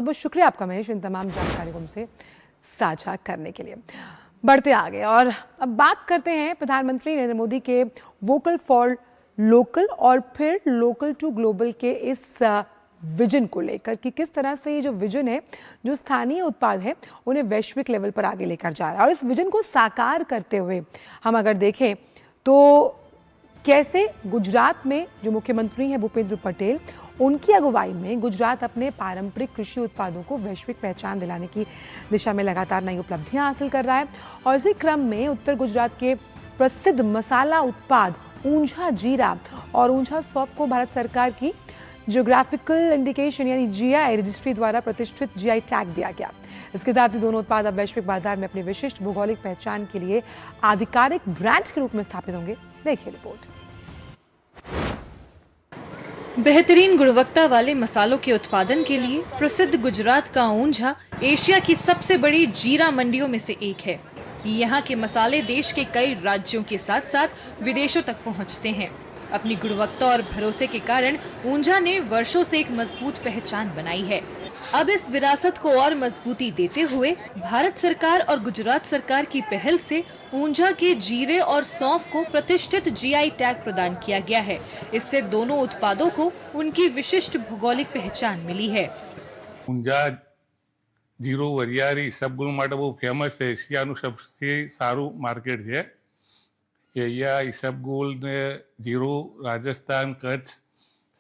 बहुत शुक्रिया आपका महेश, इन तमाम जानकारियों को हमसे साझा करने के लिए। बढ़ते आगे और अब बात करते हैं प्रधानमंत्री नरेंद्र मोदी के वोकल फॉर लोकल और फिर लोकल टू ग्लोबल के इस विजन को लेकर कि किस तरह से ये जो विजन है, जो स्थानीय उत्पाद है, उन्हें वैश्विक लेवल पर आगे लेकर जा रहा है। और इस विजन को साकार करते हुए हम अगर देखें तो कैसे गुजरात में जो मुख्यमंत्री हैं भूपेंद्र पटेल, उनकी अगुवाई में गुजरात अपने पारंपरिक कृषि उत्पादों को वैश्विक पहचान दिलाने की दिशा में लगातार नई उपलब्धियां हासिल कर रहा है। और इसी क्रम में उत्तर गुजरात के प्रसिद्ध मसाला उत्पाद ऊंझा जीरा और ऊंझा सौंफ को भारत सरकार की ज्योग्राफिकल इंडिकेशन यानी जीआई रजिस्ट्री द्वारा प्रतिष्ठित जीआई टैग दिया गया। इसके साथ ही दोनों उत्पाद अब वैश्विक बाजार में अपनी विशिष्ट भौगोलिक पहचान के लिए आधिकारिक ब्रांड्स के रूप में स्थापित होंगे। देखिए रिपोर्ट। बेहतरीन गुणवत्ता वाले मसालों के उत्पादन के लिए प्रसिद्ध गुजरात का ऊंझा एशिया की सबसे बड़ी जीरा मंडियों में से एक है। यहाँ के मसाले देश के कई राज्यों के साथ साथ विदेशों तक पहुँचते हैं। अपनी गुणवत्ता और भरोसे के कारण ऊंझा ने वर्षों से एक मजबूत पहचान बनाई है। अब इस विरासत को और मजबूती देते हुए भारत सरकार और गुजरात सरकार की पहल से ऊंझा के जीरे और सौंफ को प्रतिष्ठित जीआई टैग प्रदान किया गया है। इससे दोनों उत्पादों को उनकी विशिष्ट भौगोलिक पहचान मिली है। ऊंझा जीरो वरियारी सबगुण માટે બહુ ફેમસ છે। એશિયાનું સૌથી સારું માર્કેટ છે। અહીંયા ઈસબગુલ ને જીરો રાજસ્થાન કચ્છ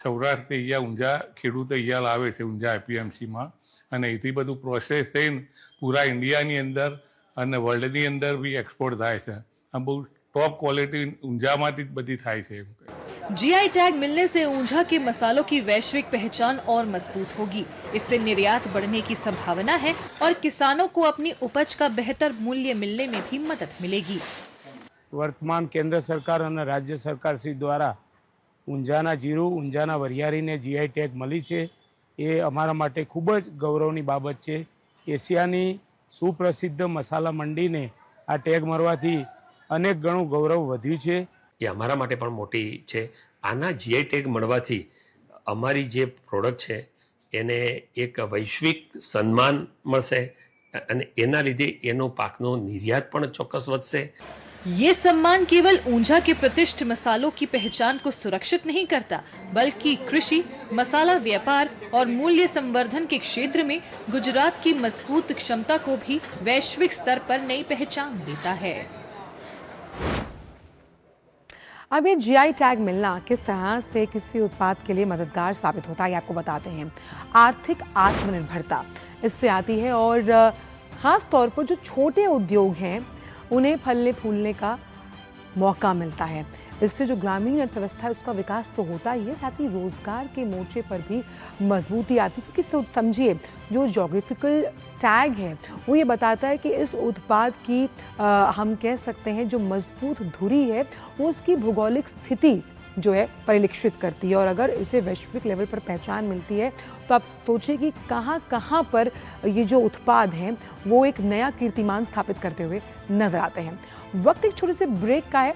સૌરાષ્ટ્ર અહીંયા ઊંઝા ખેડૂત અહીંયા લાવે છે ઊંઝા એપીએમસીમાં અને એથી બધું પ્રોસેસ થઈને પૂરા ઇન્ડિયાની અંદર અને વર્લ્ડની અંદર બી એક્સપોર્ટ થાય છે। આ બહુ ટોપ ક્વોલિટી ઊંઝામાંથી જ બધી થાય છે। जीआई टैग मिलने से ऊंझा के मसालों की वैश्विक पहचान और मजबूत होगी। इससे निर्यात बढ़ने की संभावना है और किसानों को अपनी उपज का बेहतर मूल्य मिलने में भी मदद मिलेगी। वर्तमान केंद्र सरकार और राज्य सरकार श्री द्वारा ऊंझाना जीरु ऊंझाना वरियारी ने जीआई टैग मળી છે એ અમારા માટે ખૂબ જ ગૌરવની બાબત છે। એશિયાની સુપ્રસિદ્ધ મસાલા મંડીને આ ટેગ મળવાથી અનેક ગણું ગૌરવ વધ્યું છે। એ અમારા માટે પણ મોટી છે। આના જીઆઈ ટેગ મળવાથી અમારી જે પ્રોડક્ટ છે એને એક વૈશ્વિક સન્માન મળશે અને એના લીધે એનો પાકનો નિર્યાત પણ ચોક્કસ વધશે। ये सम्मान केवल ऊंझा के प्रतिष्ठित मसालों की पहचान को सुरक्षित नहीं करता, बल्कि कृषि, मसाला व्यापार और मूल्य संवर्धन के क्षेत्र में गुजरात की मजबूत क्षमता को भी वैश्विक स्तर पर नई पहचान देता है। अब ये जीआई टैग मिलना किस तरह से किसी उत्पाद के लिए मददगार साबित होता है, आपको बताते हैं। आर्थिक आत्मनिर्भरता इससे आती है और ख़ास तौर पर जो छोटे उद्योग हैं उन्हें फलने फूलने का मौका मिलता है। इससे जो ग्रामीण अर्थव्यवस्था है उसका विकास तो होता ही है, साथ ही रोजगार के मोर्चे पर भी मजबूती आती है। क्योंकि समझिए जो ज्योग्राफिकल टैग है वो ये बताता है कि इस उत्पाद की हम कह सकते हैं जो मजबूत धुरी है वो उसकी भौगोलिक स्थिति जो है परिलक्षित करती है। और अगर इसे वैश्विक लेवल पर पहचान मिलती है तो आप सोचिए कि कहाँ कहाँ पर ये जो उत्पाद हैं वो एक नया कीर्तिमान स्थापित करते हुए नजर आते हैं। वक्त एक छोटे से ब्रेक का है।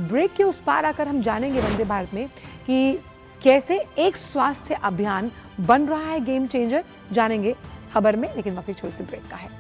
ब्रेक के उस पार आकर हम जानेंगे वंदे भारत में कि कैसे एक स्वास्थ्य अभियान बन रहा है गेम चेंजर, जानेंगे खबर में। लेकिन वक्त एक छोटे से ब्रेक का है।